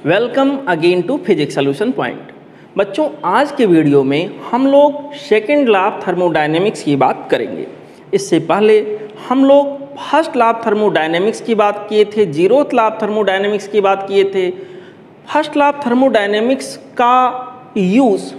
Welcome again to physics solution point. बच्चों, आज के वीडियो में हम लोग सेकेंड लॉ ऑफ थर्मोडायनेमिक्स की बात करेंगे। इससे पहले हम लोग फर्स्ट लॉ ऑफ थर्मोडायनेमिक्स की बात किए थे, जीरोथ लॉ ऑफ थर्मोडायनेमिक्स की बात किए थे। फर्स्ट लॉ ऑफ थर्मोडायनेमिक्स का यूज़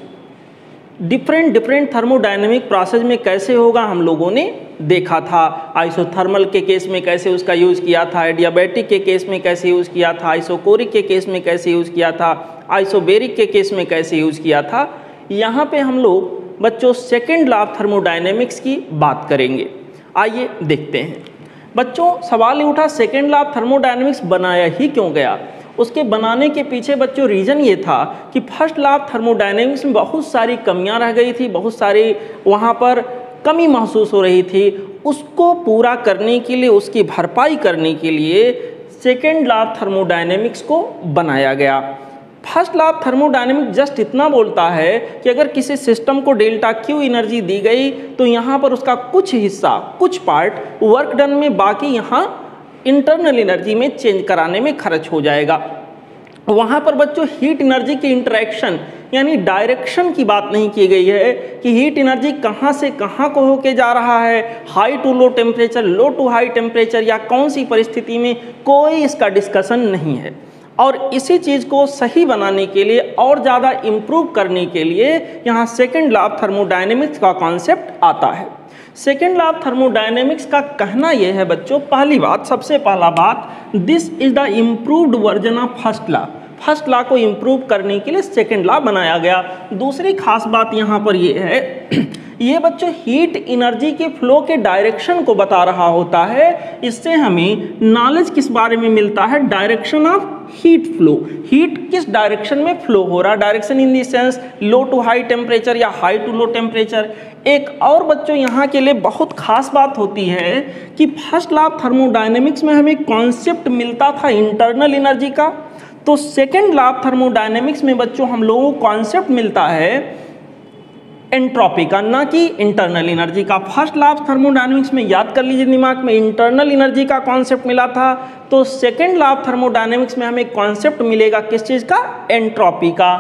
डिफरेंट थर्मोडायनेमिक प्रोसेस में कैसे होगा हम लोगों ने देखा था। आइसोथर्मल के केस में कैसे उसका यूज़ किया था, एडियाबैटिक के केस में कैसे यूज़ किया था, आइसोकोरिक के केस में कैसे यूज़ किया था, आइसोबेरिक के केस में कैसे यूज़ किया था। यहाँ पे हम लोग बच्चों सेकेंड लॉ ऑफ थर्मोडायनेमिक्स की बात करेंगे। आइए देखते हैं। बच्चों, सवाल ये उठा सेकेंड लॉ ऑफ थर्मोडायनेमिक्स बनाया ही क्यों गया। उसके बनाने के पीछे बच्चों रीज़न ये था कि फर्स्ट लॉ ऑफ थर्मोडायनेमिक्स में बहुत सारी कमियां रह गई थी, बहुत सारी वहाँ पर कमी महसूस हो रही थी। उसको पूरा करने के लिए, उसकी भरपाई करने के लिए सेकेंड लॉ ऑफ थर्मोडायनेमिक्स को बनाया गया। First law of thermodynamics just इतना बोलता है कि अगर किसी सिस्टम को डेल्टा क्यू एनर्जी दी गई तो यहाँ पर उसका कुछ हिस्सा, कुछ पार्ट वर्क डन में, बाकी यहाँ इंटरनल एनर्जी में चेंज कराने में खर्च हो जाएगा। वहाँ पर बच्चों हीट एनर्जी की इंटरेक्शन यानी डायरेक्शन की बात नहीं की गई है कि हीट एनर्जी कहाँ से कहाँ को होके जा रहा है, high to low temperature, low to high temperature, या कौन सी परिस्थिति में, कोई इसका डिस्कशन नहीं है। और इसी चीज़ को सही बनाने के लिए और ज़्यादा इम्प्रूव करने के लिए यहाँ सेकेंड लॉ ऑफ थर्मोडायनेमिक्स का कॉन्सेप्ट आता है। सेकेंड लॉ ऑफ थर्मोडायनेमिक्स का कहना यह है बच्चों, पहली बात, सबसे पहला बात, this is the improved version of first law. First law को इम्प्रूव करने के लिए सेकेंड लॉ बनाया गया। दूसरी खास बात यहाँ पर ये है, ये बच्चों हीट एनर्जी के फ्लो के डायरेक्शन को बता रहा होता है। इससे हमें नॉलेज किस बारे में मिलता है, direction of heat flow. Heat किस डायरेक्शन में फ्लो हो रहा है, direction in the sense low to high temperature या हाई टू लो टेम्परेचर। एक और बच्चों यहाँ के लिए बहुत खास बात होती है कि फर्स्ट लॉ ऑफ थर्मोडायनेमिक्स में हमें कॉन्सेप्ट मिलता था इंटरनल एनर्जी का, तो सेकेंड लॉ ऑफ थर्मोडायनेमिक्स में बच्चों हम लोगों को कॉन्सेप्ट मिलता है एंट्रोपी का, ना कि इंटरनल एनर्जी का। फर्स्ट लॉ ऑफ थर्मोडायनेमिक्स में याद कर लीजिए दिमाग में, इंटरनल एनर्जी का कॉन्सेप्ट मिला था, तो सेकेंड लॉ ऑफ थर्मोडायनेमिक्स में हमें कॉन्सेप्ट मिलेगा किस चीज़ का, एंट्रोपी का।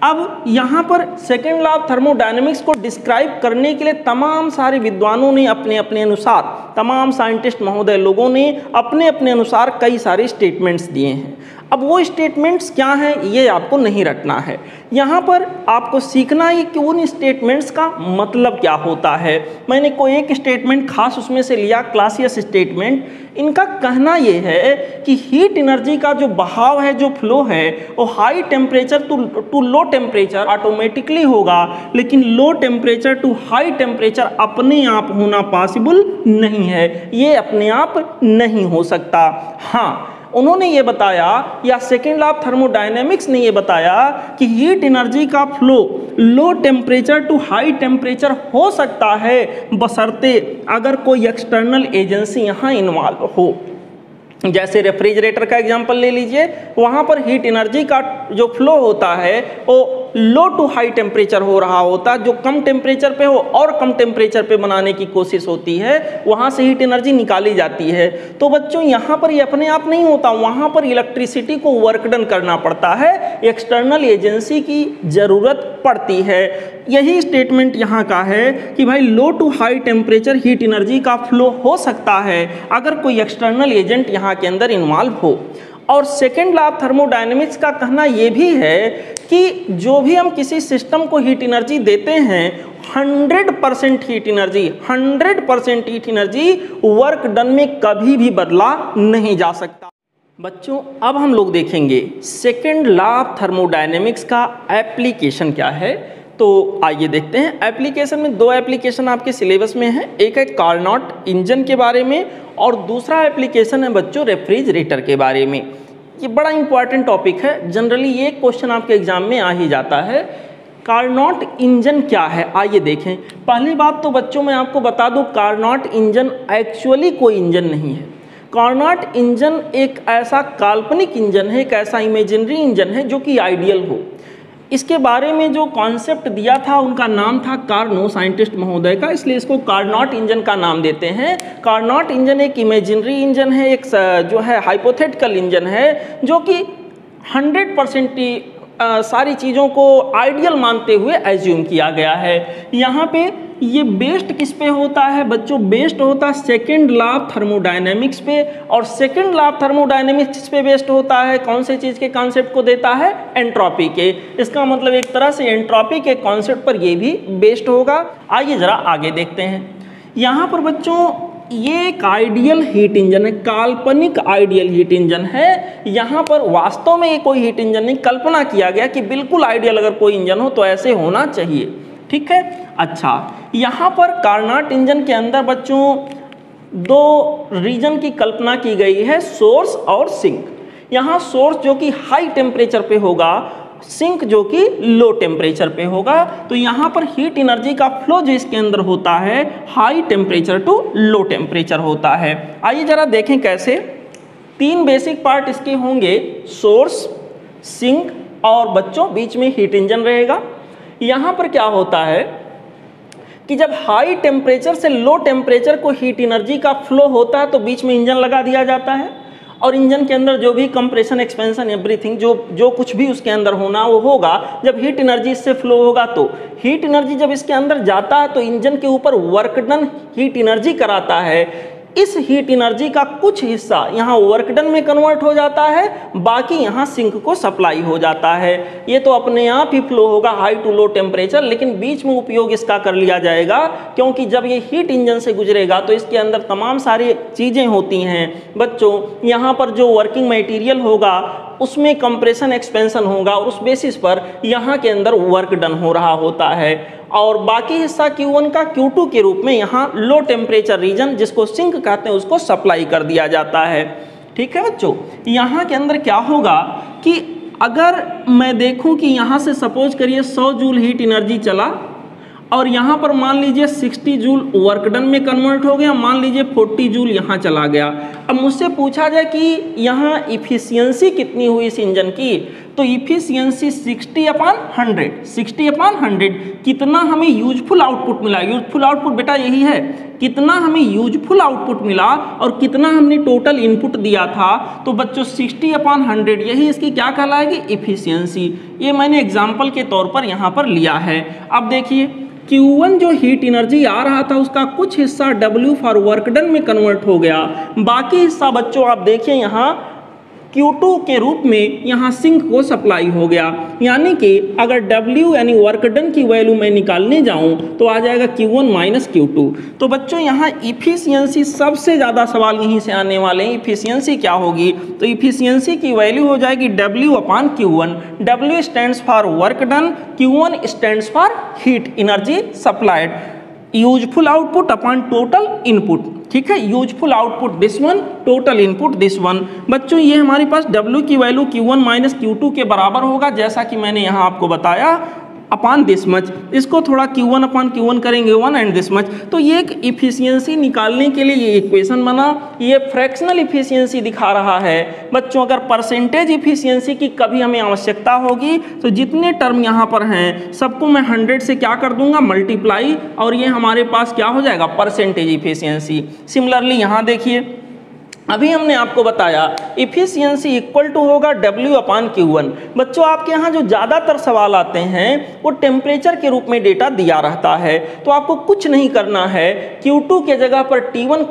अब यहाँ पर सेकेंड लॉ ऑफ थर्मोडायनेमिक्स को डिस्क्राइब करने के लिए तमाम सारे विद्वानों ने अपने अपने अनुसार, तमाम साइंटिस्ट महोदय लोगों ने अपने अपने अनुसार कई सारे स्टेटमेंट्स दिए हैं। अब वो स्टेटमेंट्स क्या हैं ये आपको नहीं रटना है, यहाँ पर आपको सीखना है कि उन स्टेटमेंट्स का मतलब क्या होता है। मैंने कोई एक स्टेटमेंट खास उसमें से लिया, क्लासियस स्टेटमेंट। इनका कहना ये है कि हीट एनर्जी का जो बहाव है, जो फ्लो है, वो high temperature to low temperature automatically होगा, लेकिन low temperature to high temperature अपने आप होना पॉसिबल नहीं है, ये अपने आप नहीं हो सकता। हाँ, उन्होंने ये बताया, या सेकेंड लॉ ऑफ थर्मोडायनेमिक्स ने ये बताया कि हीट एनर्जी का flow low temperature to high temperature हो सकता है, बशर्ते अगर कोई एक्सटर्नल एजेंसी यहाँ इन्वॉल्व हो। जैसे रेफ्रिजरेटर का एग्जांपल ले लीजिए, वहाँ पर हीट एनर्जी का जो फ्लो होता है वो लो टू हाई टेम्परेचर हो रहा होता है, जो कम टेम्परेचर पे हो और कम टेम्परेचर पे बनाने की कोशिश होती है, वहाँ से हीट एनर्जी निकाली जाती है। तो बच्चों यहाँ पर ये अपने आप नहीं होता, वहाँ पर इलेक्ट्रिसिटी को वर्क डन करना पड़ता है, एक्सटर्नल एजेंसी की ज़रूरत पड़ती है। यही स्टेटमेंट यहाँ का है कि भाई low to high temperature heat energy का फ्लो हो सकता है अगर कोई एक्सटर्नल एजेंट यहाँ के अंदर इन्वॉल्व हो। और सेकेंड लॉ ऑफ थर्मोडायनेमिक्स का कहना यह भी है कि जो भी हम किसी सिस्टम को हीट एनर्जी देते हैं, 100% heat energy, 100% heat energy work done में कभी भी बदला नहीं जा सकता। बच्चों, अब हम लोग देखेंगे सेकेंड लॉ ऑफ थर्मोडायनेमिक्स का एप्लीकेशन क्या है। तो आइए देखते हैं। एप्लीकेशन में दो एप्लीकेशन आपके सिलेबस में है, एक है कार्नोट इंजन के बारे में और दूसरा एप्लीकेशन है बच्चों रेफ्रिजरेटर के बारे में। ये बड़ा इंपॉर्टेंट टॉपिक है, जनरली ये क्वेश्चन आपके एग्जाम में आ ही जाता है। कार्नोट इंजन क्या है, आइए देखें। पहली बात तो बच्चों मैं आपको बता दूं, कार्नोट इंजन एक्चुअली कोई इंजन नहीं है। कार्नोट इंजन एक ऐसा काल्पनिक इंजन है, एक ऐसा इमेजिनरी इंजन है जो कि आइडियल हो। इसके बारे में जो कॉन्सेप्ट दिया था उनका नाम था कार्नो, साइंटिस्ट महोदय का, इसलिए इसको कार्नोट इंजन का नाम देते हैं। कार्नोट इंजन एक इमेजिनरी इंजन है, एक जो है हाइपोथेटिकल इंजन है जो कि 100% सारी चीज़ों को आइडियल मानते हुए एज्यूम किया गया है। यहाँ पे ये बेस्ड किस पे होता है बच्चों? बेस्ड होता है सेकेंड लॉ ऑफ थर्मोडायनेमिक्स पे। और सेकेंड लॉ ऑफ थर्मोडायनेमिक्स पे बेस्ड होता है कौन से चीज़ के कॉन्सेप्ट को देता है? एंट्रोपी के। इसका मतलब एक तरह से एंट्रोपी के कॉन्सेप्ट पर ये भी बेस्ड होगा। आइए ज़रा आगे देखते हैं। यहाँ पर बच्चों ये एक आइडियल हीट इंजन है, काल्पनिक आइडियल हीट इंजन है। यहाँ पर वास्तव में ये कोई हीट इंजन नहीं, कल्पना किया गया कि बिल्कुल आइडियल अगर कोई इंजन हो तो ऐसे होना चाहिए। ठीक है, अच्छा यहाँ पर कार्नोट इंजन के अंदर बच्चों दो रीजन की कल्पना की गई है, सोर्स और सिंक। यहाँ सोर्स जो कि हाई टेम्परेचर पे होगा, सिंक जो कि लो टेम्परेचर पे होगा। तो यहाँ पर हीट एनर्जी का फ्लो जो इसके अंदर होता है high temperature to low temperature होता है। आइए जरा देखें कैसे। तीन बेसिक पार्ट इसके होंगे, सोर्स, सिंक और बच्चों बीच में हीट इंजन रहेगा। यहाँ पर क्या होता है कि जब हाई टेम्परेचर से लो टेम्परेचर को हीट एनर्जी का फ्लो होता है तो बीच में इंजन लगा दिया जाता है और इंजन के अंदर जो भी कंप्रेशन, एक्सपेंशन, एवरीथिंग जो कुछ भी उसके अंदर होना वो होगा। जब हीट एनर्जी इससे फ्लो होगा तो हीट एनर्जी जब इसके अंदर जाता है तो इंजन के ऊपर वर्क डन हीट एनर्जी कराता है। इस हीट एनर्जी का कुछ हिस्सा यहाँ वर्क डन में कन्वर्ट हो जाता है, बाकी यहाँ सिंक को सप्लाई हो जाता है। ये तो अपने आप ही फ्लो होगा हाई टू लो टेम्परेचर, लेकिन बीच में उपयोग इसका कर लिया जाएगा क्योंकि जब ये हीट इंजन से गुजरेगा तो इसके अंदर तमाम सारी चीज़ें होती हैं बच्चों। यहाँ पर जो वर्किंग मटेरियल होगा उसमें कंप्रेशन, एक्सपेंशन होगा और उस बेसिस पर यहाँ के अंदर वर्क डन हो रहा होता है और बाकी हिस्सा Q1 का Q2 के रूप में यहाँ लो टेम्परेचर रीजन जिसको सिंक कहते हैं उसको सप्लाई कर दिया जाता है। ठीक है बच्चों, यहाँ के अंदर क्या होगा कि अगर मैं देखूँ कि यहाँ से सपोज करिए 100 जूल हीट एनर्जी चला और यहाँ पर मान लीजिए 60 जूल वर्क डन में कन्वर्ट हो गया, मान लीजिए 40 जूल यहाँ चला गया। अब मुझसे पूछा जाए कि यहाँ इफिशियंसी कितनी हुई इस इंजन की, तो इफिशियंसी 60/100 कितना हमें यूजफुल आउटपुट मिला। यूजफुल आउटपुट बेटा यही है, कितना हमें यूजफुल आउटपुट मिला और कितना हमने टोटल इनपुट दिया था। तो बच्चों 60/100 यही इसकी क्या कहलाएगी? इफिशियंसी। ये मैंने एग्जाम्पल के तौर पर यहाँ पर लिया है। अब देखिए Q1 जो हीट एनर्जी आ रहा था उसका कुछ हिस्सा W फॉर वर्क डन में कन्वर्ट हो गया, बाकी हिस्सा बच्चों आप देखिए यहाँ Q2 के रूप में यहाँ सिंक को सप्लाई हो गया। यानी कि अगर W यानी वर्क डन की वैल्यू मैं निकालने जाऊँ तो आ जाएगा Q1 माइनस Q2। तो बच्चों यहाँ इफिशियंसी सबसे ज़्यादा सवाल यहीं से आने वाले हैं। इफिशियंसी क्या होगी? तो इफिशियंसी की वैल्यू हो जाएगी W/Q1। W stands for work done, Q1 stands for heat energy supplied. Useful output upon total input. ठीक है, useful output this one, total input this one. बच्चों ये हमारे पास W की वैल्यू Q1 माइनस Q2 के बराबर होगा, जैसा कि मैंने यहाँ आपको बताया, अपॉन दिस मच। इसको थोड़ा Q1/Q1 करेंगे 1 एंड दिस मच। तो ये एक इफिशियंसी निकालने के लिए ये इक्वेशन बना। ये फ्रैक्शनल इफिशियंसी दिखा रहा है बच्चों। अगर परसेंटेज इफिशियंसी की कभी हमें आवश्यकता होगी तो जितने टर्म यहाँ पर हैं सबको मैं 100 से क्या कर दूंगा? मल्टीप्लाई, और ये हमारे पास क्या हो जाएगा? Percentage efficiency. सिमिलरली यहाँ देखिए, अभी हमने आपको बताया इफिशियंसी इक्वल टू होगा W/Q1। बच्चों आपके यहाँ जो ज़्यादातर सवाल आते हैं वो टेम्परेचर के रूप में डेटा दिया रहता है, तो आपको कुछ नहीं करना है। Q2 के जगह पर Q1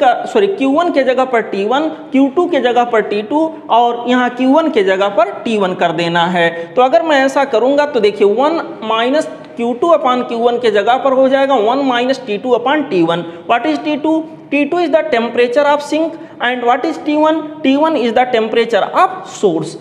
के जगह पर T1, Q2 के जगह पर T2 और यहाँ Q1 के जगह पर T1 कर देना है। तो अगर मैं ऐसा करूँगा तो देखिए 1 माइनस Q2/Q1 के जगह पर हो जाएगा 1 minus T2/T1। What is T2? T2 is the temperature of sink and what is T1? T1 is the temperature of source.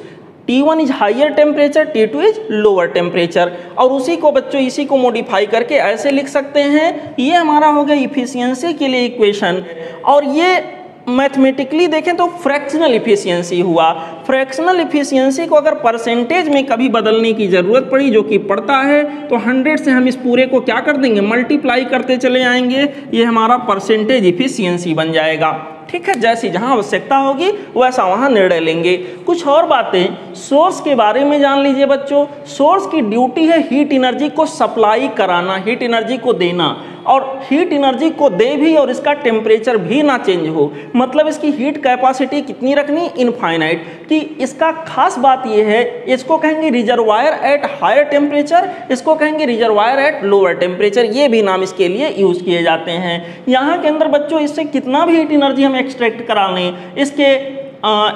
T1 is higher temperature, T2 is lower temperature। और उसी को बच्चों इसी को मॉडिफाई करके ऐसे लिख सकते हैं। ये हमारा हो गया इफिशियंसी के लिए इक्वेशन। और ये मैथमेटिकली देखें तो फ्रैक्शनल इफिशियंसी हुआ। फ्रैक्शनल इफिशियंसी को अगर परसेंटेज में कभी बदलने की ज़रूरत पड़ी, जो कि पड़ता है, तो 100 से हम इस पूरे को क्या कर देंगे? मल्टीप्लाई करते चले आएंगे। ये हमारा परसेंटेज इफिशियंसी बन जाएगा। ठीक है, जैसी जहां आवश्यकता होगी वैसा वहां निर्णय लेंगे। कुछ और बातें सोर्स के बारे में जान लीजिए बच्चों। सोर्स की ड्यूटी है हीट एनर्जी को सप्लाई कराना, हीट एनर्जी को देना। और हीट एनर्जी को दे भी और इसका टेम्परेचर भी ना चेंज हो, मतलब इसकी हीट कैपेसिटी कितनी रखनी, इनफाइनाइट। कि इसका खास बात यह है, इसको कहेंगे रिजर्वायर एट हायर टेम्परेचर, इसको कहेंगे रिजर्वायर एट लोअर टेम्परेचर, ये भी नाम इसके लिए यूज किए जाते हैं। यहाँ के अंदर बच्चों इससे कितना भी हीट एनर्जी हम एक्सट्रैक्ट करा लें,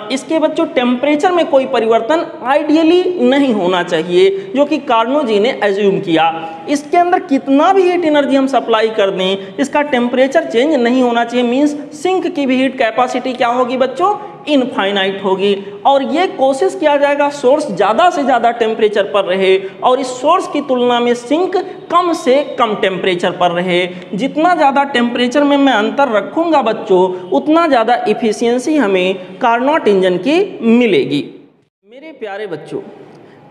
इसके बच्चों टेम्परेचर में कोई परिवर्तन आइडियली नहीं होना चाहिए, जो कि कार्नो जी ने एज्यूम किया। इसके अंदर कितना भी हीट एनर्जी हम सप्लाई कर दें, इसका टेम्परेचर चेंज नहीं होना चाहिए। मींस सिंक की भी हीट कैपेसिटी क्या होगी बच्चों, इनफाइनाइट होगी। और ये कोशिश किया जाएगा सोर्स ज़्यादा से ज़्यादा टेम्परेचर पर रहे और इस सोर्स की तुलना में सिंक कम से कम टेम्परेचर पर रहे। जितना ज़्यादा टेम्परेचर में मैं अंतर रखूँगा बच्चों, उतना ज़्यादा इफ़िशियंसी हमें कार्नोट इंजन की मिलेगी। मेरे प्यारे बच्चों,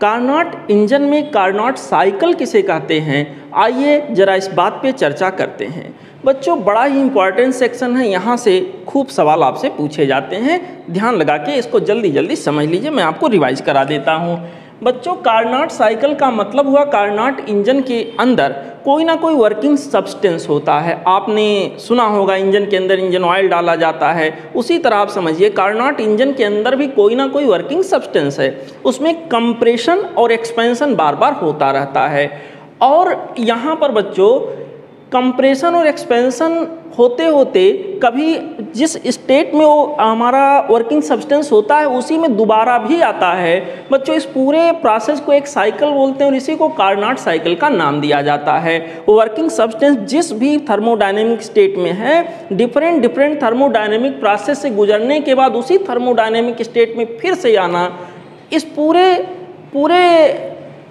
कार्नोट इंजन में कार्नोट साइकिल किसे कहते हैं, आइए जरा इस बात पे चर्चा करते हैं। बच्चों बड़ा ही इंपॉर्टेंट सेक्शन है, यहाँ से खूब सवाल आपसे पूछे जाते हैं, ध्यान लगा के इसको जल्दी जल्दी समझ लीजिए, मैं आपको रिवाइज करा देता हूँ। बच्चों कार्नोट साइकिल का मतलब हुआ कार्नोट इंजन के अंदर कोई ना कोई वर्किंग सब्सटेंस होता है। आपने सुना होगा इंजन के अंदर इंजन ऑयल डाला जाता है, उसी तरह आप समझिए कार्नोट इंजन के अंदर भी कोई ना कोई वर्किंग सब्सटेंस है, उसमें कंप्रेशन और एक्सपेंशन बार बार होता रहता है। और यहाँ पर बच्चों कंप्रेशन और एक्सपेंशन होते होते कभी जिस स्टेट में वो हमारा वर्किंग सब्सटेंस होता है उसी में दोबारा भी आता है। बच्चों इस पूरे प्रोसेस को एक साइकिल बोलते हैं और इसी को कार्नोट साइकिल का नाम दिया जाता है। वर्किंग सब्सटेंस जिस भी थर्मोडायनेमिक स्टेट में है, डिफरेंट थर्मोडायनेमिक प्रोसेस से गुजरने के बाद उसी थर्मोडायनेमिक स्टेट में फिर से आना, इस पूरे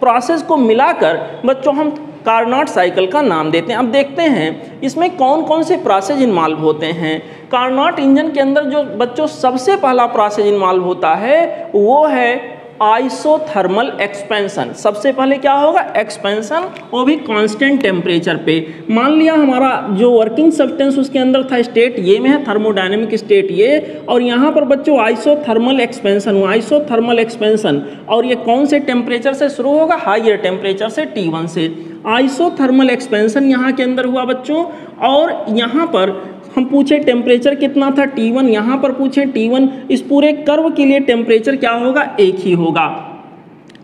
प्रोसेस को मिलाकर बच्चों हम कार्नोट साइकिल का नाम देते हैं। अब देखते हैं इसमें कौन कौन से प्रोसेस इन्वॉल्व होते हैं। कार्नोट इंजन के अंदर जो बच्चों सबसे पहला प्रोसेस इन्वॉल्व होता है वो है आइसोथर्मल एक्सपेंशन। सबसे पहले क्या होगा, एक्सपेंशन, वो भी कांस्टेंट टेम्परेचर पे। मान लिया हमारा जो वर्किंग सब्सटेंस उसके अंदर था स्टेट ये में है, थर्मोडायनेमिक स्टेट ये, और यहाँ पर बच्चों आइसोथर्मल एक्सपेंशन हुआ, आइसोथर्मल एक्सपेंशन। और ये कौन से टेम्परेचर से शुरू होगा, हाइयर टेम्परेचर से, T1 से। आइसोथर्मल एक्सपेंशन यहाँ के अंदर हुआ बच्चों, और यहाँ पर हम पूछे टेम्परेचर कितना था, T1, यहाँ पर पूछे T1, इस पूरे कर्व के लिए टेम्परेचर क्या होगा, एक ही होगा।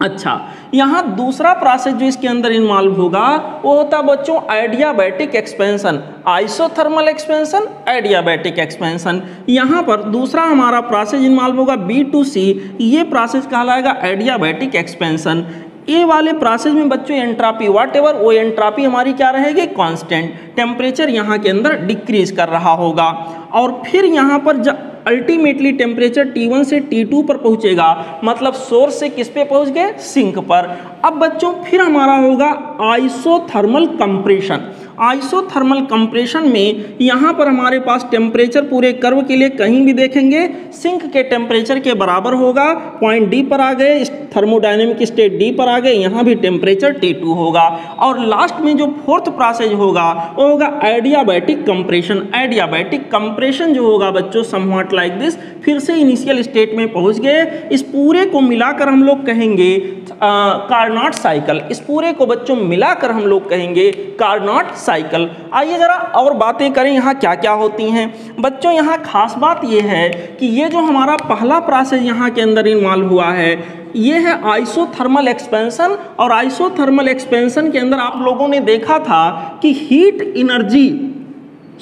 अच्छा, यहाँ दूसरा प्रोसेस जो इसके अंदर इन्वॉल्व होगा वो होता बच्चों adiabatic expansion. Isothermal expansion, adiabatic expansion. यहाँ पर दूसरा हमारा प्रोसेस इन्वॉल्व होगा B2C, ये प्रोसेस कहलाएगा एडियाबैटिक एक्सपेंशन। ये वाले प्रोसेस में बच्चों एंट्रोपी व्हाटएवर, वो एंट्रोपी हमारी क्या रहेगी, कांस्टेंट। टेम्परेचर यहाँ के अंदर डिक्रीज कर रहा होगा। और फिर यहाँ पर जब अल्टीमेटली टेम्परेचर T1 से T2 पर पहुँचेगा, मतलब सोर्स से किस पे पहुँच गए, सिंक पर। अब बच्चों फिर हमारा होगा आइसोथर्मल कंप्रेशन। आइसोथर्मल कंप्रेशन में यहाँ पर हमारे पास टेम्परेचर पूरे कर्व के लिए कहीं भी देखेंगे सिंक के टेम्परेचर के बराबर होगा। पॉइंट डी पर आ गए, थर्मोडायनेमिक स्टेट डी पर आ गए, यहाँ भी टेम्परेचर T2 होगा। और लास्ट में जो फोर्थ प्रोसेस होगा वो होगा एडियाबैटिक कंप्रेशन। एडियाबैटिक कंप्रेशन जो होगा बच्चों समव्हाट लाइक दिस, फिर से इनिशियल स्टेट में पहुँच गए। इस पूरे को मिलाकर हम लोग कहेंगे कार्नोट साइकिल। इस पूरे को बच्चों मिलाकर हम लोग कहेंगे कार्नोट साइकिल। आइए जरा और बातें करें यहाँ क्या क्या होती हैं। बच्चों यहाँ खास बात ये है कि ये जो हमारा पहला प्रोसेस यहाँ के अंदर इन्वॉल्व हुआ है ये है आइसोथर्मल एक्सपेंशन। और आइसोथर्मल एक्सपेंशन के अंदर आप लोगों ने देखा था कि हीट एनर्जी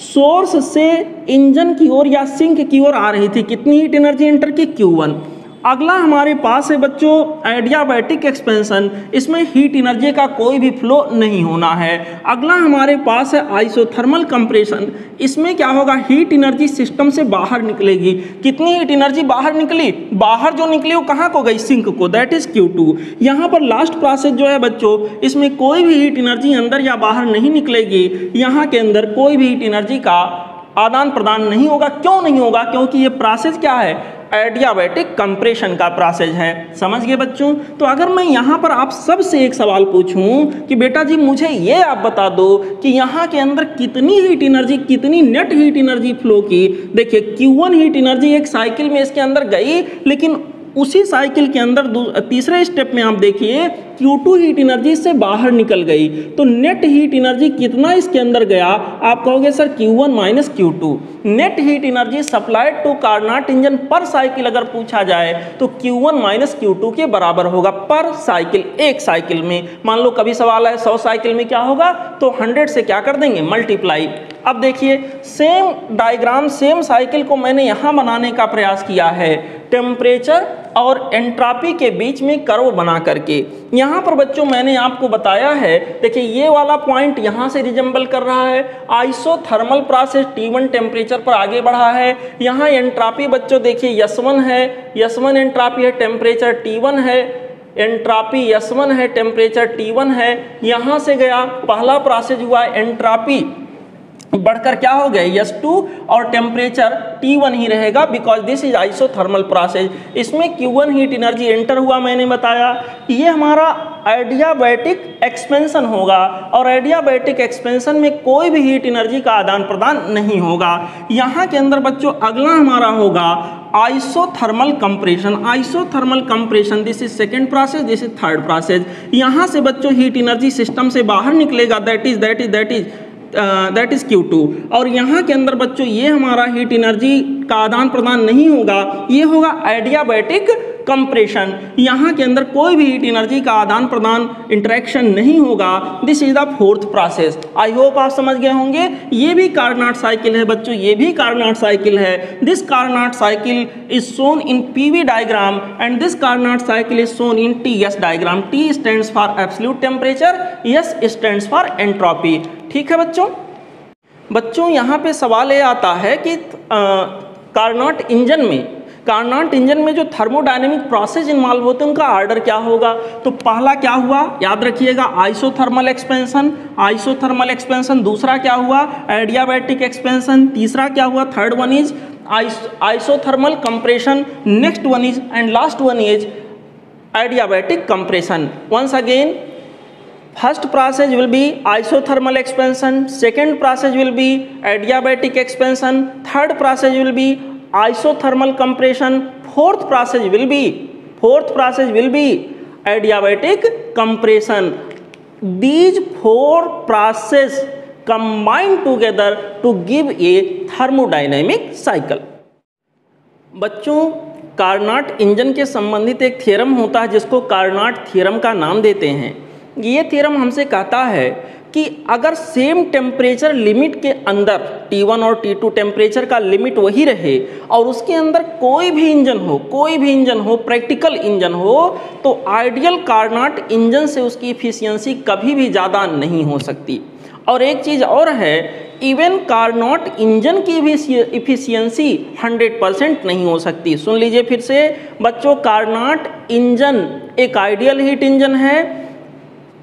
सोर्स से इंजन की ओर या सिंक की ओर आ रही थी। कितनी हीट एनर्जी एंटर की, Q1। अगला हमारे पास है बच्चों एडियाबैटिक एक्सपेंशन, इसमें हीट एनर्जी का कोई भी फ्लो नहीं होना है। अगला हमारे पास है आइसोथर्मल कंप्रेशन, इसमें क्या होगा, हीट एनर्जी सिस्टम से बाहर निकलेगी। कितनी हीट एनर्जी बाहर निकली, बाहर जो निकली वो कहाँ को गई, सिंक को, दैट इज Q2। यहाँ पर लास्ट प्रोसेस जो है बच्चों, इसमें कोई भी हीट एनर्जी अंदर या बाहर नहीं निकलेगी। यहाँ के अंदर कोई भी हीट एनर्जी का आदान प्रदान नहीं होगा। क्यों नहीं होगा, क्योंकि ये प्रोसेस क्या है, एडियाबैटिक कंप्रेशन का प्रोसेस है। समझ गए बच्चों। तो अगर मैं यहाँ पर आप सबसे एक सवाल पूछूं कि बेटा जी मुझे ये आप बता दो कि यहाँ के अंदर कितनी हीट एनर्जी, कितनी नेट हीट एनर्जी फ्लो की। देखिए Q1 हीट एनर्जी एक साइकिल में इसके अंदर गई, लेकिन उसी साइकिल के अंदर तीसरे स्टेप में आप देखिए Q2 हीट एनर्जी इससे बाहर निकल गई, तो नेट हीट एनर्जी कितना इसके अंदर गया? आप कहोगे sir Q1 minus Q2। Net heat energy supplied to Carnot engine per cycle अगर पूछा जाए तो Q1 माइनस Q2 के बराबर होगा पर साइकिल, एक साइकिल में। मान लो कभी सवाल है 100 साइकिल में क्या होगा, तो 100 से क्या कर देंगे, मल्टीप्लाई। अब देखिए सेम डायग्राम, सेम साइकिल को मैंने यहाँ बनाने का प्रयास किया है, टेम्परेचर और एंट्रोपी के बीच में कर्व बना करके। यहाँ पर बच्चों मैंने आपको बताया है, देखिए ये वाला पॉइंट यहाँ से रिजेंबल कर रहा है, आइसोथर्मल प्रोसेस T1 टेम्परेचर पर आगे बढ़ा है। यहाँ एंट्रोपी बच्चों देखिए S1 है, S1 एंट्रोपी है, टेम्परेचर T1 है, एंट्रोपी S1 है, टेम्परेचर T1 है। यहाँ से गया पहला प्रोसेस हुआ, एंट्रोपी बढ़कर क्या हो गया S2 और टेम्परेचर T1 ही रहेगा, because this is isothermal process. इसमें Q1 हीट एनर्जी एंटर हुआ, मैंने बताया। ये हमारा एडियाबैटिक एक्सपेंशन होगा, और एडियाबैटिक एक्सपेंशन में कोई भी हीट एनर्जी का आदान प्रदान नहीं होगा। यहाँ के अंदर बच्चों अगला हमारा होगा isothermal compression. Isothermal compression, this is second process, this is third process. यहाँ से बच्चों हीट एनर्जी सिस्टम से बाहर निकलेगा, दैट इज Q2। और यहाँ के अंदर बच्चों ये हमारा हीट एनर्जी का आदान प्रदान नहीं होगा, ये होगा एडियाबैटिक कंप्रेशन। यहाँ के अंदर कोई भी हीट एनर्जी का आदान प्रदान इंटरेक्शन नहीं होगा। This is the fourth process. I hope आप समझ गए होंगे। ये भी कार्नोट साइकिल है बच्चों, ये भी कार्नोट साइकिल है। This Carnot cycle is shown in PV diagram and this Carnot cycle is shown in TS diagram. T stands for absolute temperature, S stands for entropy. ठीक है बच्चों यहाँ पे सवाल ये आता है कि कार्नोट इंजन में जो थर्मोडायनेमिक प्रोसेस इन्वॉल्व होते हैं उनका ऑर्डर क्या होगा। तो पहला क्या हुआ, याद रखिएगा, आइसोथर्मल एक्सपेंशन। दूसरा क्या हुआ, एडियाबैटिक एक्सपेंशन। तीसरा क्या हुआ, third one is isothermal compression. Next one is and last one is adiabatic compression. Once again, first process will be isothermal expansion, second process will be adiabatic expansion, third process will be isothermal compression, fourth process will be adiabatic compression. These four processes combine together to give a thermodynamic cycle. बच्चों Carnot engine के संबंधित एक theorem होता है जिसको Carnot theorem का नाम देते हैं। ये थ्योरम हमसे कहता है कि अगर सेम टेम्परेचर लिमिट के अंदर T1 और T2 टेम्परेचर का लिमिट वही रहे और उसके अंदर कोई भी इंजन हो, प्रैक्टिकल इंजन हो, तो आइडियल कार्नोट इंजन से उसकी इफिशियंसी कभी भी ज़्यादा नहीं हो सकती। और एक चीज़ और है, इवन कार्नोट इंजन की भी इफिशियंसी 100% नहीं हो सकती। सुन लीजिए फिर से बच्चों, कार्नोट इंजन एक आइडियल हीट इंजन है।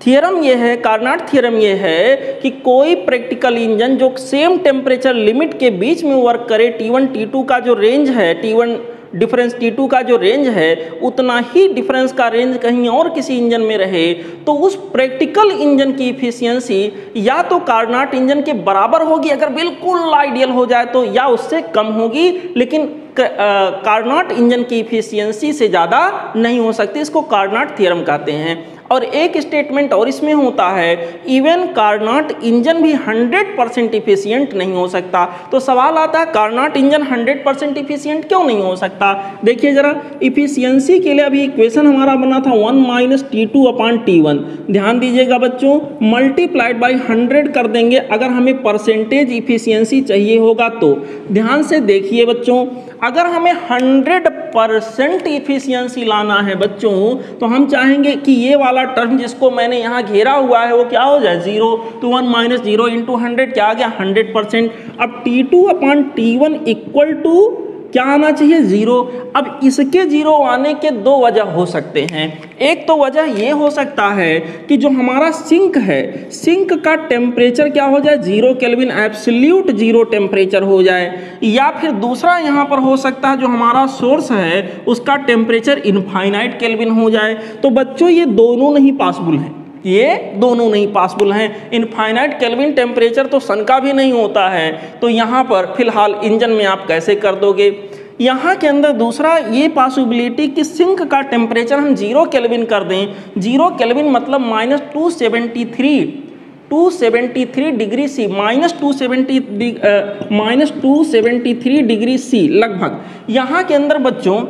थ्योरम ये है, कार्नोट थ्योरम ये है कि कोई प्रैक्टिकल इंजन जो सेम टेम्परेचर लिमिट के बीच में वर्क करे, T1 T2 का जो रेंज है, T1 डिफरेंस T2 का जो रेंज है, उतना ही डिफरेंस का रेंज कहीं और किसी इंजन में रहे, तो उस प्रैक्टिकल इंजन की इफिशियंसी या तो कार्नोट इंजन के बराबर होगी अगर बिल्कुल आइडियल हो जाए तो, या उससे कम होगी, लेकिन कार्नोट इंजन की इफिशियंसी से ज़्यादा नहीं हो सकती। इसको कार्नोट थ्योरम कहते हैं। और एक स्टेटमेंट और इसमें होता है, इवन कार्नोट इंजन भी 100% इफिशियंट नहीं हो सकता। तो सवाल आता है कार्नोट इंजन 100% इफिशियंट क्यों नहीं हो सकता। देखिए जरा, इफिशियंसी के लिए अभी इक्वेशन हमारा बना था 1 - T2/T1। ध्यान दीजिएगा बच्चों, मल्टीप्लाइड बाई 100 कर देंगे अगर हमें परसेंटेज इफिशियंसी चाहिए होगा तो। ध्यान से देखिए बच्चों, अगर हमें 100% इफिशियंसी लाना है बच्चों, तो हम चाहेंगे कि ये वाला टर्म जिसको मैंने यहाँ घेरा हुआ है वो क्या हो जाए, 0। तो 1 - 0 × 100 क्या आ गया, 100%। अब T2/T1 इक्वल टू क्या आना चाहिए, 0। अब इसके 0 आने के दो वजह हो सकते हैं। एक तो वजह ये हो सकता है कि जो हमारा सिंक है, सिंक का टेम्परेचर क्या हो जाए, 0 केल्विन, एब्सोल्यूट 0 टेम्परेचर हो जाए। या फिर दूसरा यहाँ पर हो सकता है, जो हमारा सोर्स है उसका टेम्परेचर इनफाइनाइट केल्विन हो जाए। तो बच्चों ये दोनों नहीं पॉसिबल हैं, ये दोनों नहीं पॉसिबल हैं। इनफाइनाइट केल्विन टेम्परेचर तो सन का भी नहीं होता है। तो यहाँ पर फिलहाल इंजन में आप कैसे कर दोगे, यहाँ के अंदर दूसरा ये पॉसिबिलिटी कि सिंक का टेम्परेचर हम 0 केल्विन कर दें। 0 केल्विन मतलब -273 डिग्री सी, -273 डिग्री सी लगभग। यहाँ के अंदर बच्चों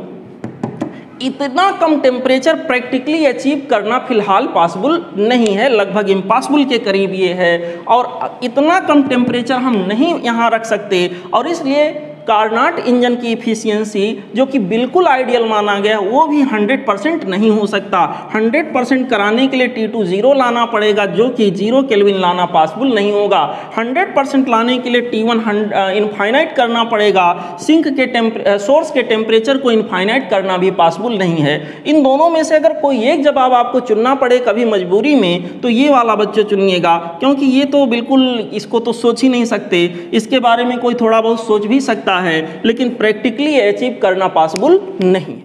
इतना कम टेम्परेचर प्रैक्टिकली अचीव करना फिलहाल पॉसिबल नहीं है, लगभग इम्पॉसिबल के करीब ये है, और इतना कम टेम्परेचर हम नहीं यहाँ रख सकते, और इसलिए कार्नाट इंजन की इफिशियंसी जो कि बिल्कुल आइडियल माना गया वो भी 100% नहीं हो सकता। 100% कराने के लिए T2 0 लाना पड़ेगा, जो कि 0 केल्विन लाना पॉसिबल नहीं होगा। 100% लाने के लिए T1 इनफाइनाइट करना पड़ेगा। सिंक के सोर्स के टेम्परेचर को इनफाइनाइट करना भी पॉसिबल नहीं है। इन दोनों में से अगर कोई एक जवाब आपको चुनना पड़े कभी मजबूरी में, तो ये वाला बच्चे चुनिएगा, क्योंकि ये तो बिल्कुल इसको तो सोच ही नहीं सकते। इसके बारे में कोई थोड़ा बहुत सोच भी सकता है, लेकिन प्रैक्टिकली अचीव करना पॉसिबल नहीं।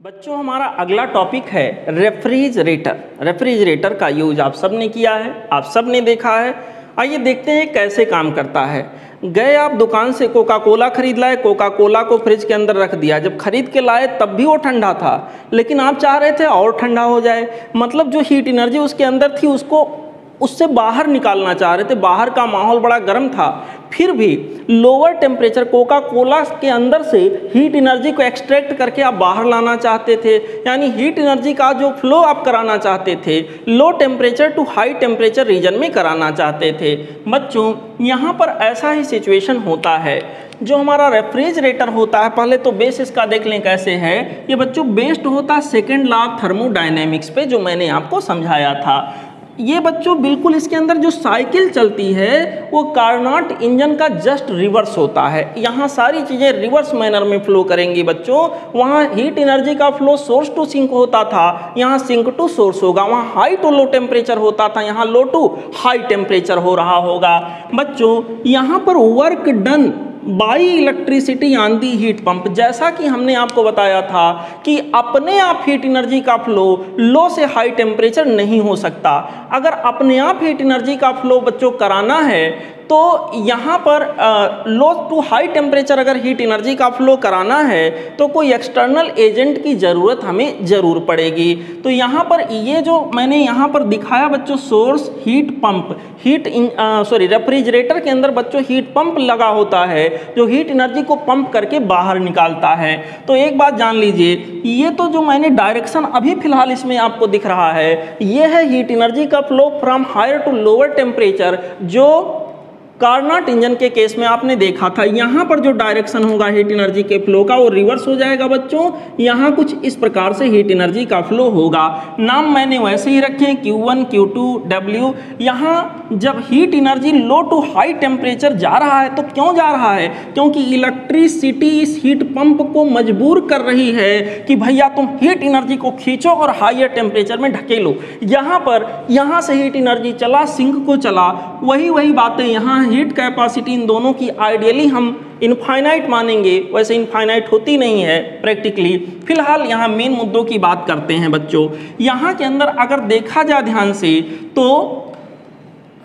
बच्चों हमारा अगला टॉपिक है रेफ्रिजरेटर। रेफ्रिजरेटर का यूज आप सब ने किया है, आप सब ने देखा है। आइए देखते हैं कैसे काम करता है। गए आप दुकान से कोका कोला खरीद लाए, कोका कोला को फ्रिज के अंदर रख दिया। जब खरीद के लाए तब भी वो ठंडा था, लेकिन आप चाह रहे थे और ठंडा हो जाए, मतलब जो हीट एनर्जी उसके अंदर थी उसको उससे बाहर निकालना चाह रहे थे। बाहर का माहौल बड़ा गर्म था, फिर भी लोअर टेम्परेचर कोका कोला के अंदर से हीट एनर्जी को एक्सट्रैक्ट करके आप बाहर लाना चाहते थे, यानी हीट एनर्जी का जो फ्लो आप कराना चाहते थे low temperature to high temperature region में कराना चाहते थे। बच्चों यहाँ पर ऐसा ही सिचुएशन होता है। जो हमारा रेफ्रिजरेटर होता है, पहले तो बेस इसका देख लें कैसे है। ये बच्चों बेस्ड होता है सेकेंड लॉ ऑफ थर्मोडायनेमिक्स पे, जो मैंने आपको समझाया था। ये बच्चों बिल्कुल इसके अंदर जो साइकिल चलती है वो कार्नाट इंजन का जस्ट रिवर्स होता है। यहाँ सारी चीज़ें रिवर्स मैनर में फ्लो करेंगी बच्चों। वहाँ हीट एनर्जी का फ्लो सोर्स टू सिंक होता था, यहाँ सिंक टू सोर्स होगा। वहाँ हाई टू लो टेम्परेचर होता था, यहाँ लो टू हाई टेम्परेचर हो रहा होगा। बच्चों यहाँ पर work done by electricity on the heat pump, जैसा कि हमने आपको बताया था कि अपने आप हीट एनर्जी का फ्लो लो से हाई टेम्परेचर नहीं हो सकता। अगर अपने आप हीट एनर्जी का फ्लो बच्चों कराना है तो यहाँ पर लो टू हाई टेम्परेचर अगर हीट एनर्जी का फ्लो कराना है तो कोई एक्सटर्नल एजेंट की ज़रूरत हमें ज़रूर पड़ेगी। तो यहाँ पर ये जो मैंने यहाँ पर दिखाया बच्चों सोर्स हीट पंप, रेफ्रिजरेटर के अंदर बच्चों हीट पंप लगा होता है जो हीट एनर्जी को पंप करके बाहर निकालता है। तो एक बात जान लीजिए, ये तो जो मैंने डायरेक्शन अभी फिलहाल इसमें आपको दिख रहा है ये है हीट एनर्जी का flow from higher to lower temperature, जो कार्नाट इंजन के केस में आपने देखा था। यहाँ पर जो डायरेक्शन होगा हीट एनर्जी के फ्लो का वो रिवर्स हो जाएगा बच्चों। यहाँ कुछ इस प्रकार से हीट एनर्जी का फ्लो होगा। नाम मैंने वैसे ही रखे Q1, Q2, W। यहाँ जब heat energy low to high temperature जा रहा है तो क्यों जा रहा है? क्योंकि इलेक्ट्रिसिटी इस हीट पंप को मजबूर कर रही है कि भैया तुम हीट एनर्जी को खींचो और हायर टेम्परेचर में ढकेलो। यहाँ से हीट एनर्जी चला, सिंक को चला, वही बातें यहाँ हीट कैपेसिटी इन दोनों की आइडियली हम इनफाइनाइट मानेंगे, वैसे इनफाइनाइट होती नहीं है प्रैक्टिकली। फिलहाल यहाँ मेन मुद्दों की बात करते हैं बच्चों। यहाँ के अंदर अगर देखा जाए ध्यान से तो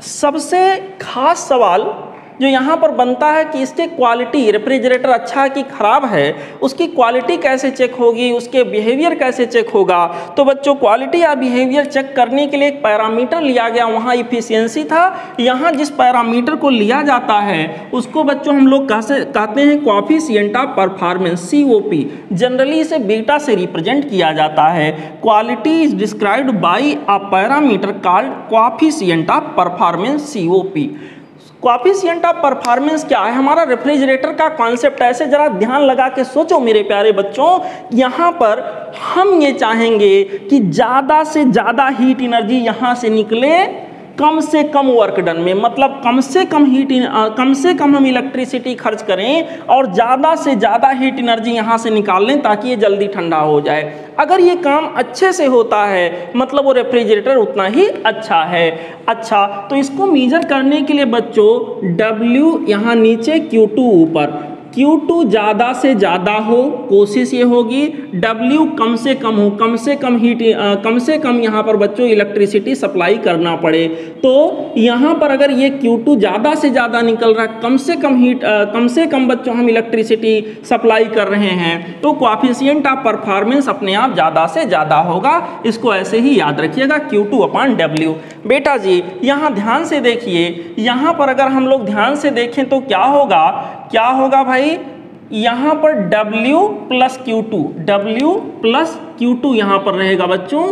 सबसे खास सवाल जो यहाँ पर बनता है कि इसके क्वालिटी, रेफ्रिजरेटर अच्छा है कि खराब है, उसकी क्वालिटी कैसे चेक होगी, उसके बिहेवियर कैसे चेक होगा। तो बच्चों क्वालिटी या बिहेवियर चेक करने के लिए एक पैरामीटर लिया गया, वहाँ इफिशियंसी था। यहाँ जिस पैरामीटर को लिया जाता है उसको बच्चों हम लोग कहते हैं coefficient of performance, COP। Generally इसे बीटा से रिप्रेजेंट किया जाता है। Quality is described by a parameter called coefficient of performance, COP। Coefficient of performance क्या है? हमारा रेफ्रिजरेटर का कॉन्सेप्ट ऐसे जरा ध्यान लगा के सोचो मेरे प्यारे बच्चों। यहाँ पर हम ये चाहेंगे कि ज़्यादा से ज़्यादा हीट एनर्जी यहाँ से निकले कम से कम वर्क डन में, मतलब कम से कम हम इलेक्ट्रिसिटी खर्च करें और ज़्यादा से ज़्यादा हीट एनर्जी यहाँ से निकाल लें ताकि ये जल्दी ठंडा हो जाए। अगर ये काम अच्छे से होता है मतलब वो रेफ्रिजरेटर उतना ही अच्छा है। अच्छा, तो इसको मेजर करने के लिए बच्चों W यहाँ नीचे, Q2 ऊपर, Q2 ज़्यादा से ज़्यादा हो, कोशिश ये होगी W कम से कम हो, कम से कम हीट, कम से कम यहाँ पर बच्चों इलेक्ट्रिसिटी सप्लाई करना पड़े। तो यहाँ पर अगर ये Q2 ज़्यादा से ज़्यादा निकल रहा है, कम से कम हीट, कम से कम बच्चों हम इलेक्ट्रिसिटी सप्लाई कर रहे हैं, तो कोएफिशिएंट ऑफ परफॉर्मेंस अपने आप ज़्यादा से ज़्यादा होगा। इसको ऐसे ही याद रखिएगा, Q2/W। बेटा जी यहाँ ध्यान से देखिए, यहाँ पर अगर हम लोग ध्यान से देखें तो क्या होगा भाई, यहाँ पर W प्लस Q2 यहाँ पर रहेगा बच्चों,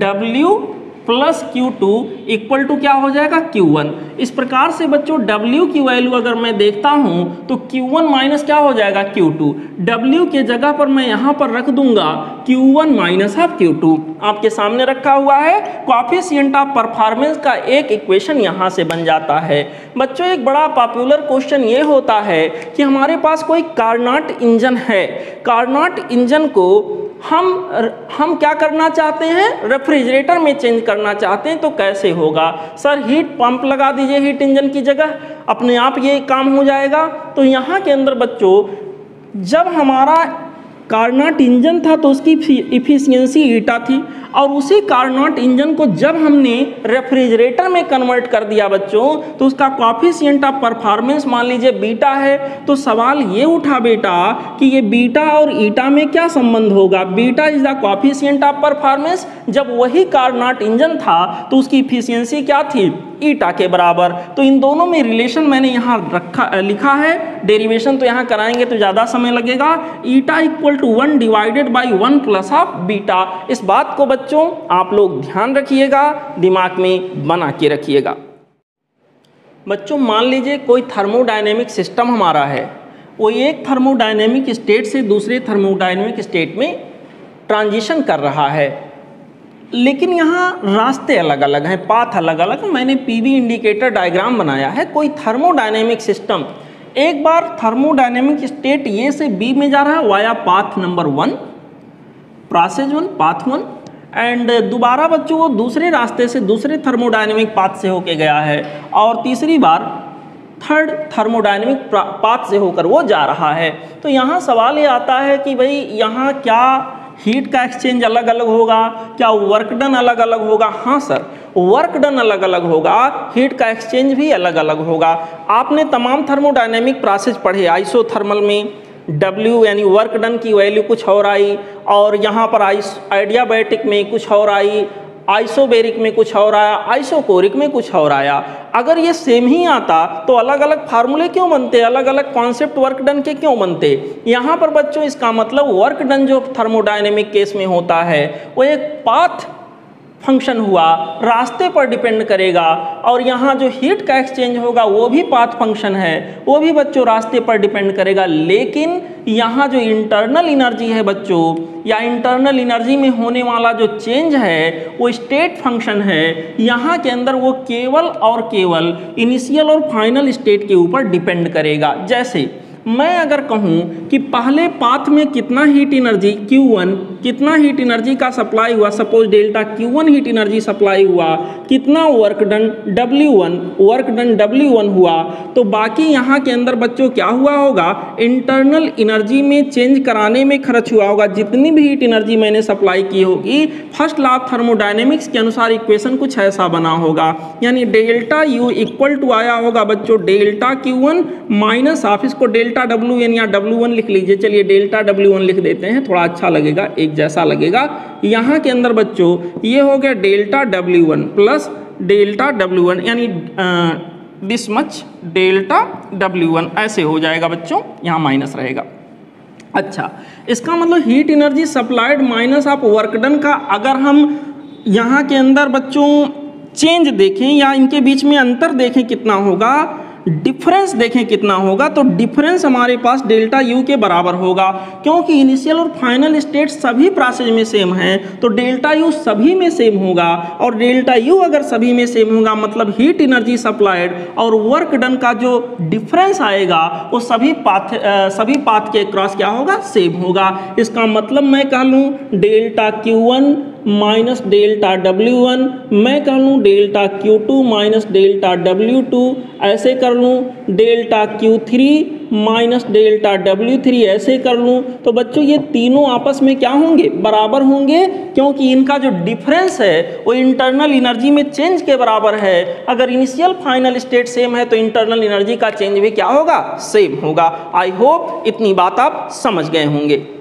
W plus Q2 equal to क्या हो जाएगा, Q1। इस प्रकार से बच्चों W की वैल्यू अगर मैं देखता हूँ तो Q1 माइनस क्या हो जाएगा, Q2। W के जगह पर मैं यहाँ पर रख दूंगा Q1 माइनस ऑफ Q2, आपके सामने रखा हुआ है। कोएफिशिएंट ऑफ परफॉर्मेंस का एक इक्वेशन यहाँ से बन जाता है। बच्चों एक बड़ा पॉपुलर क्वेश्चन ये होता है कि हमारे पास कोई कार्नोट इंजन है, कार्नोट इंजन को हम क्या करना चाहते हैं, रेफ्रिजरेटर में चेंज करना चाहते हैं, तो कैसे होगा सर, हीट पंप लगा दीजिए हीट इंजन की जगह, अपने आप ये काम हो जाएगा। तो यहाँ के अंदर बच्चों जब हमारा कार्नोट इंजन था तो उसकी इफिशियंसी ईटा थी, और उसी कार्नोट इंजन को जब हमने रेफ्रिजरेटर में कन्वर्ट कर दिया बच्चों तो उसका कोएफिशिएंट ऑफ परफॉर्मेंस मान लीजिए बीटा है। तो सवाल ये उठा बेटा कि ये बीटा और ईटा में क्या संबंध होगा, beta is the coefficient of performance. जब वही कार्नोट इंजन था तो उसकी इफिशियंसी क्या थी, ईटा के बराबर। तो इन दोनों में रिलेशन मैंने यहाँ लिखा है, डेरिवेशन तो यहाँ कराएंगे तो ज़्यादा समय लगेगा। Eta equal to 1 divided by 1 plus of beta. इस बात को बच्चों आप लोग ध्यान रखिएगा, दिमाग में बना के रखिएगा। बच्चों मान लीजिए कोई थर्मोडायनेमिक सिस्टम हमारा है, वो एक थर्मोडायनेमिक स्टेट से दूसरे थर्मोडायनेमिक स्टेट में ट्रांजिशन कर रहा है, लेकिन यहाँ रास्ते अलग अलग हैं, पाथ अलग अलग। मैंने पीवी इंडिकेटर डायग्राम बनाया है। कोई थर्मोडायनेमिक सिस्टम एक बार थर्मोडायनेमिक स्टेट ए से बी में जा रहा है via path number 1, process 1, path 1, and दोबारा बच्चों वो दूसरे रास्ते से दूसरे थर्मोडायनेमिक पाथ से होके गया है, और तीसरी बार थर्ड थर्मोडायनेमिक पाथ से होकर वो जा रहा है। तो यहाँ सवाल ये आता है कि भाई यहाँ क्या हीट का एक्सचेंज अलग अलग होगा, क्या वर्क डन अलग अलग होगा? हाँ सर, वर्क डन अलग अलग होगा, हीट का एक्सचेंज भी अलग अलग होगा। आपने तमाम थर्मोडायनेमिक प्रोसेस पढ़े, आइसोथर्मल में W यानी वर्क डन की वैल्यू कुछ और आई, और यहाँ पर आइडियाबैटिक में कुछ और आई, आइसोबेरिक में कुछ और आया, आइसोकोरिक में कुछ और आया। अगर ये सेम ही आता तो अलग अलग फार्मूले क्यों बनते, अलग अलग कॉन्सेप्ट वर्क डन के क्यों बनते? यहाँ पर बच्चों इसका मतलब वर्क डन जो थर्मोडायनेमिक केस में होता है वो एक पाथ फंक्शन हुआ, रास्ते पर डिपेंड करेगा, और यहाँ जो हीट का एक्सचेंज होगा वो भी पाथ फंक्शन है, वो भी बच्चों रास्ते पर डिपेंड करेगा। लेकिन यहाँ जो इंटरनल एनर्जी है बच्चों, या इंटरनल एनर्जी में होने वाला जो चेंज है वो स्टेट फंक्शन है। यहाँ के अंदर वो केवल और केवल इनिशियल और फाइनल स्टेट के ऊपर डिपेंड करेगा। जैसे मैं अगर कहूँ कि पहले पाथ में कितना हीट एनर्जी Q1, कितना हीट एनर्जी का सप्लाई हुआ, suppose delta Q1 heat energy supply हुआ, कितना work done W1, work done W1 हुआ, तो बाकी यहाँ के अंदर बच्चों क्या हुआ होगा, इंटरनल एनर्जी में चेंज कराने में खर्च हुआ होगा। जितनी भी हीट एनर्जी मैंने सप्लाई की होगी, फर्स्ट लॉ ऑफ थर्मोडायनेमिक्स के अनुसार इक्वेशन कुछ ऐसा बना होगा, यानी डेल्टा U इक्वल टू आया होगा बच्चों डेल्टा Q1 माइनस ऑफ, इसको डेल्टा W1 या W1 लिख लीजिए, चलिए डेल्टा W1 लिख देते हैं, थोड़ा अच्छा लगेगा, एक जैसा लगेगा। यहाँ के अंदर बच्चों ये हो गया delta W1 plus delta W1, यानी दिस मच डेल्टा W1, ऐसे हो जाएगा बच्चों, यहाँ माइनस रहेगा। अच्छा, इसका मतलब heat energy supplied minus of work done का अगर हम यहाँ के अंदर बच्चों चेंज देखें या इनके बीच में अंतर देखें कितना होगा, डिफरेंस देखें कितना होगा, तो डिफरेंस हमारे पास डेल्टा U के बराबर होगा, क्योंकि इनिशियल और फाइनल स्टेट सभी प्रोसेस में सेम हैं, तो डेल्टा U सभी में सेम होगा, और डेल्टा U अगर सभी में सेम होगा मतलब हीट एनर्जी सप्लाइड और वर्क डन का जो डिफरेंस आएगा वो सभी पाथ के क्रॉस क्या होगा, सेम होगा। इसका मतलब मैं कह लूँ delta Q1 minus delta W1, मैं कह लूँ delta Q2 minus delta W2, ऐसे कर लूँ delta Q3 minus delta W3 ऐसे कर लूँ तो बच्चों ये तीनों आपस में क्या होंगे, बराबर होंगे, क्योंकि इनका जो डिफरेंस है वो इंटरनल एनर्जी में चेंज के बराबर है। अगर इनिशियल फाइनल स्टेट सेम है तो इंटरनल एनर्जी का चेंज भी क्या होगा, सेम होगा। आई होप इतनी बात आप समझ गए होंगे।